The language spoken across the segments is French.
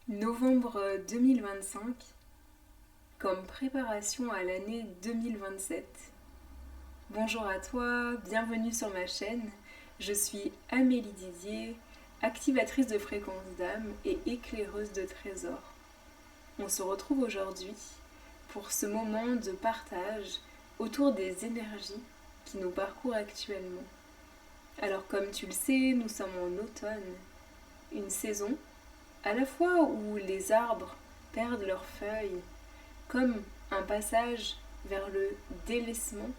Novembre 2025, comme préparation à l'année 2027. Bonjour à toi, bienvenue sur ma chaîne. Je suis Amélie Didier, activatrice de fréquences d'âme et éclaireuse de trésors. On se retrouve aujourd'hui pour ce moment de partage autour des énergies qui nous parcourent actuellement. Alors comme tu le sais, nous sommes en automne, une saison à la fois où les arbres perdent leurs feuilles, comme un passage vers le délaissement,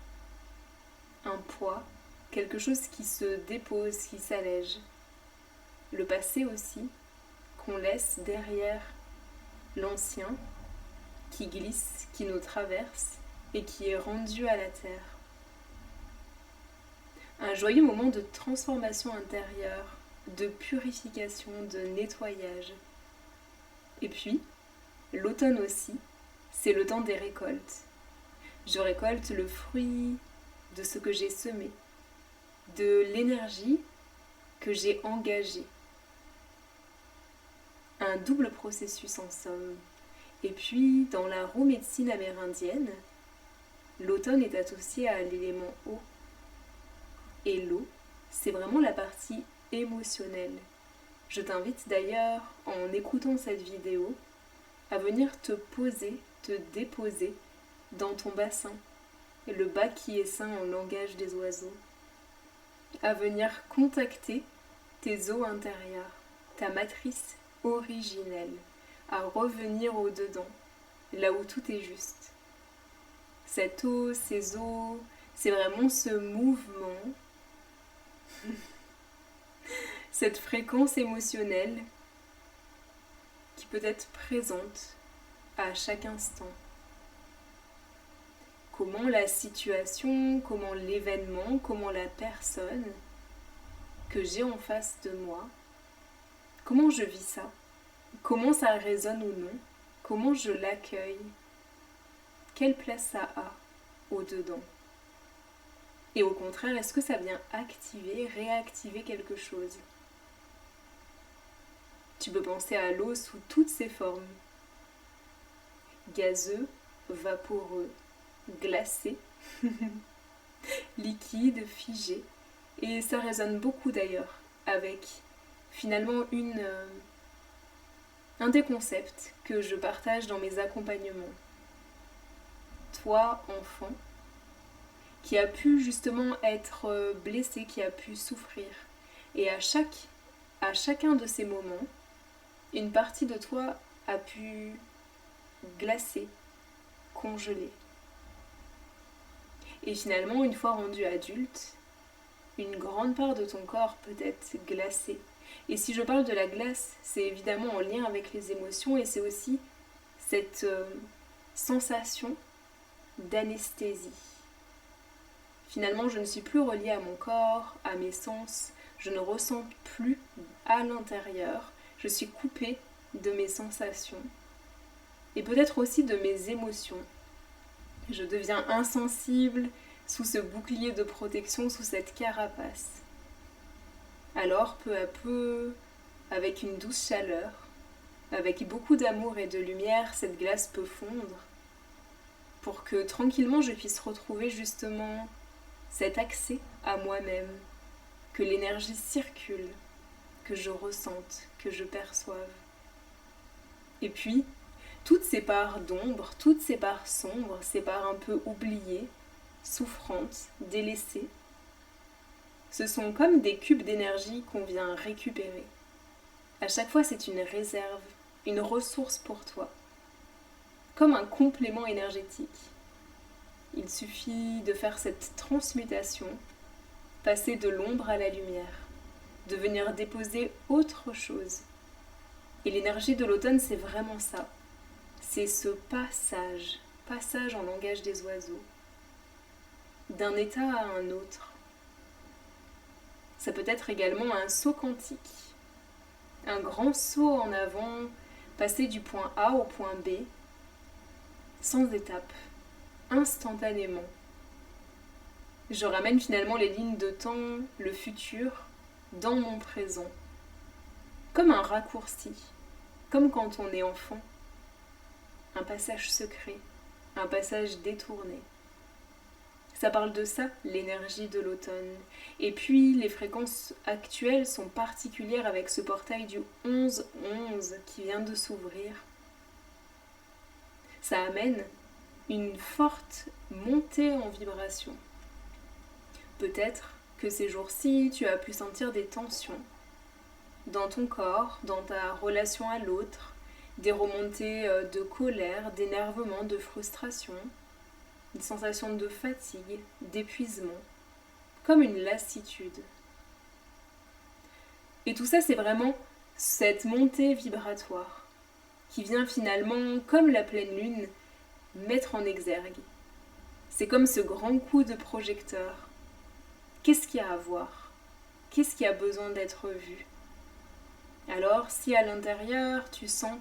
un poids, quelque chose qui se dépose, qui s'allège. Le passé aussi, qu'on laisse derrière l'ancien, qui glisse, qui nous traverse et qui est rendu à la terre. Un joyeux moment de transformation intérieure, de purification, de nettoyage. Et puis, l'automne aussi, c'est le temps des récoltes. Je récolte le fruit de ce que j'ai semé, de l'énergie que j'ai engagée. Un double processus en somme. Et puis, dans la roue médecine amérindienne, l'automne est associé à l'élément eau. Et l'eau, c'est vraiment la partie émotionnelle. Je t'invite d'ailleurs, en écoutant cette vidéo, à venir te poser, te déposer dans ton bassin, le bas qui est sain en langage des oiseaux, à venir contacter tes eaux intérieures, ta matrice originelle, à revenir au-dedans, là où tout est juste. Cette eau, ces eaux, c'est vraiment ce mouvement, cette fréquence émotionnelle qui peut être présente à chaque instant. Comment la situation, comment l'événement, comment la personne que j'ai en face de moi, comment je vis ça, comment ça résonne ou non, comment je l'accueille, quelle place ça a au-dedans. Et au contraire, est-ce que ça vient activer, réactiver quelque chose? Tu peux penser à l'eau sous toutes ses formes. Gazeux, vaporeux, glacé, liquide, figé. Et ça résonne beaucoup d'ailleurs avec finalement un des concepts que je partage dans mes accompagnements. Toi, enfant, qui a pu justement être blessé, qui a pu souffrir. Et à chacun de ces moments, une partie de toi a pu glacer, congeler. Et finalement, une fois rendu adulte, une grande part de ton corps peut être glacée. Et si je parle de la glace, c'est évidemment en lien avec les émotions et c'est aussi cette sensation d'anesthésie. Finalement, je ne suis plus reliée à mon corps, à mes sens, je ne ressens plus à l'intérieur, je suis coupée de mes sensations et peut-être aussi de mes émotions. Je deviens insensible sous ce bouclier de protection, sous cette carapace. Alors, peu à peu, avec une douce chaleur, avec beaucoup d'amour et de lumière, cette glace peut fondre pour que tranquillement je puisse retrouver justement cet accès à moi-même, que l'énergie circule, que je ressente, que je perçoive. Et puis, toutes ces parts d'ombre, toutes ces parts sombres, ces parts un peu oubliées, souffrantes, délaissées, ce sont comme des cubes d'énergie qu'on vient récupérer. À chaque fois, c'est une réserve, une ressource pour toi, comme un complément énergétique. Il suffit de faire cette transmutation, passer de l'ombre à la lumière, de venir déposer autre chose. Et l'énergie de l'automne, c'est vraiment ça. C'est ce passage en langage des oiseaux, d'un état à un autre. Ça peut être également un saut quantique, un grand saut en avant, passer du point A au point B, sans étape, instantanément. Je ramène finalement les lignes de temps, le futur, dans mon présent, comme un raccourci. comme quand on est enfant, un passage secret, un passage détourné. Ça parle de ça, l'énergie de l'automne. Et puis, les fréquences actuelles sont particulières avec ce portail du 11-11 qui vient de s'ouvrir. Ça amène une forte montée en vibration. Peut-être que ces jours-ci, tu as pu sentir des tensions dans ton corps, dans ta relation à l'autre, des remontées de colère, d'énervement, de frustration, une sensation de fatigue, d'épuisement, comme une lassitude. Et tout ça, c'est vraiment cette montée vibratoire qui vient finalement, comme la pleine lune, mettre en exergue. C'est comme ce grand coup de projecteur. Qu'est-ce qu'il y a à voir? Qu'est-ce qui a besoin d'être vu? Alors, si à l'intérieur, tu sens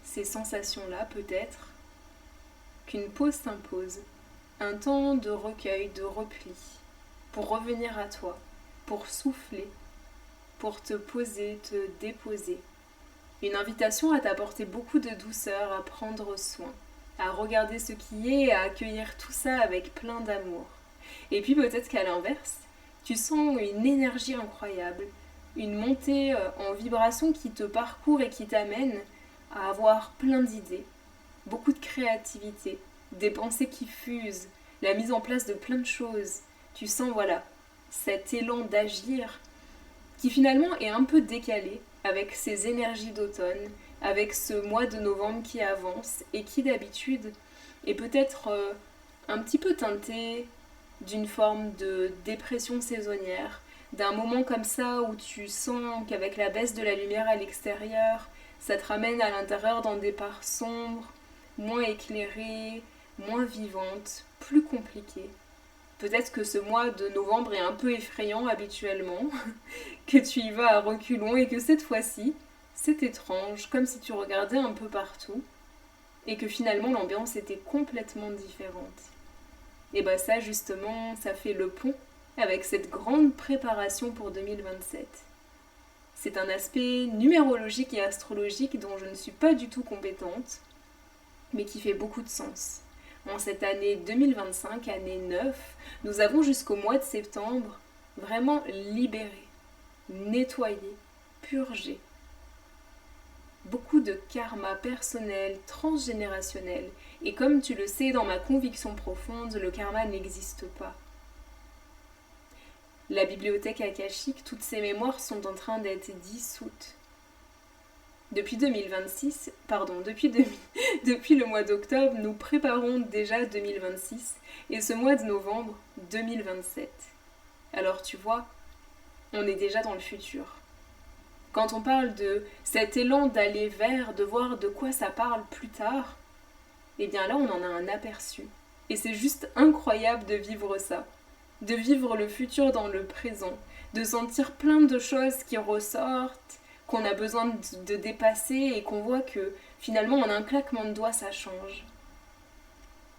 ces sensations-là, peut-être qu'une pause s'impose, un temps de recueil, de repli, pour revenir à toi, pour souffler, pour te poser, te déposer. Une invitation à t'apporter beaucoup de douceur, à prendre soin, à regarder ce qui est et à accueillir tout ça avec plein d'amour. Et puis peut-être qu'à l'inverse, tu sens une énergie incroyable, une montée en vibration qui te parcourt et qui t'amène à avoir plein d'idées, beaucoup de créativité, des pensées qui fusent, la mise en place de plein de choses. Tu sens, voilà, cet élan d'agir qui finalement est un peu décalé avec ces énergies d'automne, avec ce mois de novembre qui avance et qui d'habitude est peut-être un petit peu teinté d'une forme de dépression saisonnière, d'un moment comme ça où tu sens qu'avec la baisse de la lumière à l'extérieur, ça te ramène à l'intérieur dans des parts sombres, moins éclairées, moins vivantes, plus compliquées. Peut-être que ce mois de novembre est un peu effrayant habituellement, que tu y vas à reculons et que cette fois-ci, c'est étrange, comme si tu regardais un peu partout et que finalement l'ambiance était complètement différente. Et bah ça justement, ça fait le pont avec cette grande préparation pour 2027. C'est un aspect numérologique et astrologique dont je ne suis pas du tout compétente, mais qui fait beaucoup de sens. En cette année 2025, année 9, nous avons jusqu'au mois de septembre vraiment libéré, nettoyé, purgé. Beaucoup de karma personnel, transgénérationnel. Et comme tu le sais, dans ma conviction profonde, le karma n'existe pas. La bibliothèque akashique, toutes ces mémoires sont en train d'être dissoutes. Depuis 2026, depuis le mois d'octobre, nous préparons déjà 2026 et ce mois de novembre 2027. Alors tu vois, on est déjà dans le futur. Quand on parle de cet élan d'aller vers, de voir de quoi ça parle plus tard, eh bien là on en a un aperçu. Et c'est juste incroyable de vivre ça, de vivre le futur dans le présent, de sentir plein de choses qui ressortent, qu'on a besoin de dépasser et qu'on voit que finalement en un claquement de doigts ça change.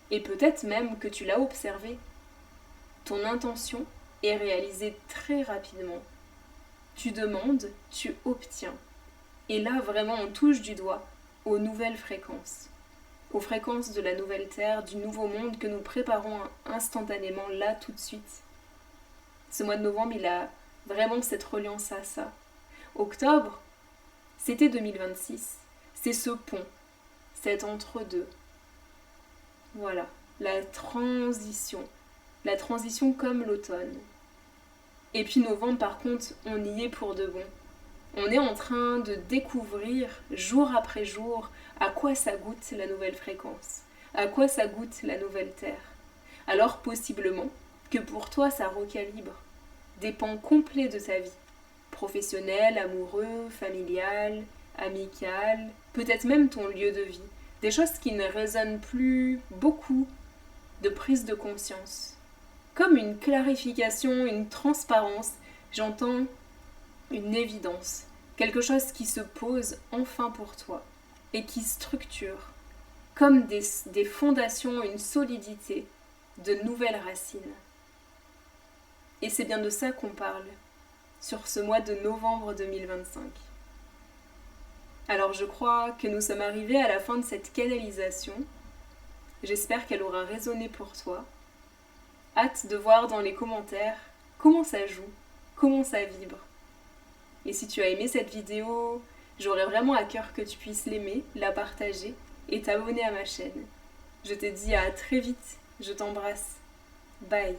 Et peut-être même que tu l'as observé. Ton intention est réalisée très rapidement. Tu demandes, tu obtiens. Et là vraiment on touche du doigt aux nouvelles fréquences. Aux fréquences de la nouvelle Terre, du nouveau monde que nous préparons instantanément là tout de suite. Ce mois de novembre il a vraiment cette reliance à ça. Octobre, c'était 2026. C'est ce pont, cet entre-deux. Voilà, la transition. La transition comme l'automne. Et puis novembre, par contre, on y est pour de bon. On est en train de découvrir, jour après jour, à quoi ça goûte la nouvelle fréquence, à quoi ça goûte la nouvelle Terre. Alors possiblement que pour toi, ça recalibre des pans complets de ta vie. Professionnel, amoureux, familial, amical, peut-être même ton lieu de vie. Des choses qui ne résonnent plus beaucoup de prise de conscience. Comme une clarification, une transparence, j'entends une évidence. Quelque chose qui se pose enfin pour toi et qui structure comme des fondations, une solidité, de nouvelles racines. Et c'est bien de ça qu'on parle sur ce mois de novembre 2025. Alors je crois que nous sommes arrivés à la fin de cette canalisation. J'espère qu'elle aura résonné pour toi. Hâte de voir dans les commentaires comment ça joue, comment ça vibre. Et si tu as aimé cette vidéo, j'aurais vraiment à cœur que tu puisses l'aimer, la partager et t'abonner à ma chaîne. Je te dis à très vite, je t'embrasse. Bye.